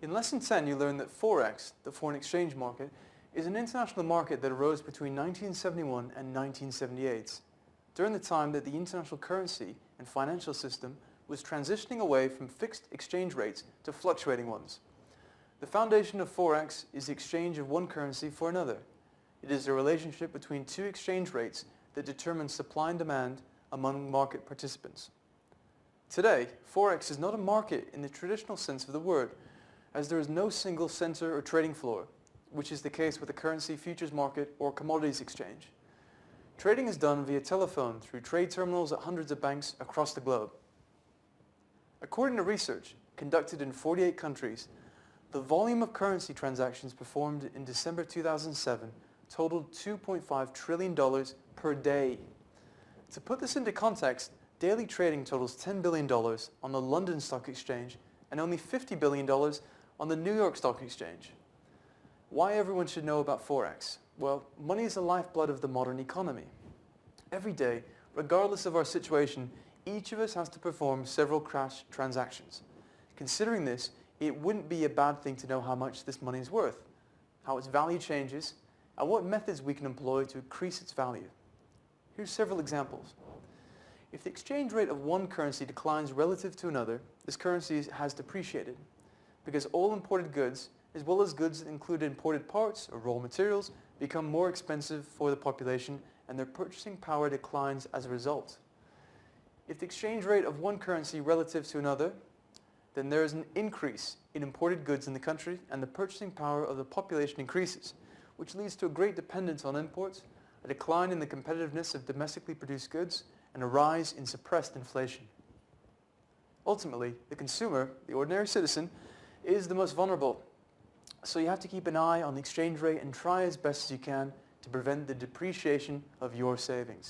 In Lesson 10, you learned that Forex, the foreign exchange market, is an international market that arose between 1971 and 1978, during the time that the international currency and financial system was transitioning away from fixed exchange rates to fluctuating ones. The foundation of Forex is the exchange of one currency for another. It is the relationship between two exchange rates that determines supply and demand among market participants. Today, Forex is not a market in the traditional sense of the word, as there is no single center or trading floor, which is the case with a currency futures market or commodities exchange. Trading is done via telephone through trade terminals at hundreds of banks across the globe. According to research conducted in 48 countries, the volume of currency transactions performed in December 2007 totaled $2.5 trillion per day. To put this into context, daily trading totals $10 billion on the London Stock Exchange and only $50 billion on the New York Stock Exchange. Why everyone should know about Forex? Well, money is the lifeblood of the modern economy. Every day, regardless of our situation, each of us has to perform several cash transactions. Considering this, it wouldn't be a bad thing to know how much this money is worth, how its value changes, and what methods we can employ to increase its value. Here's several examples. If the exchange rate of one currency declines relative to another, this currency has depreciated, because all imported goods, as well as goods that include imported parts or raw materials, become more expensive for the population and their purchasing power declines as a result. If the exchange rate of one currency relative to another, then there is an increase in imported goods in the country and the purchasing power of the population increases, which leads to a great dependence on imports, a decline in the competitiveness of domestically produced goods, and a rise in suppressed inflation. Ultimately, the consumer, the ordinary citizen, is the most vulnerable. So you have to keep an eye on the exchange rate and try as best as you can to prevent the depreciation of your savings.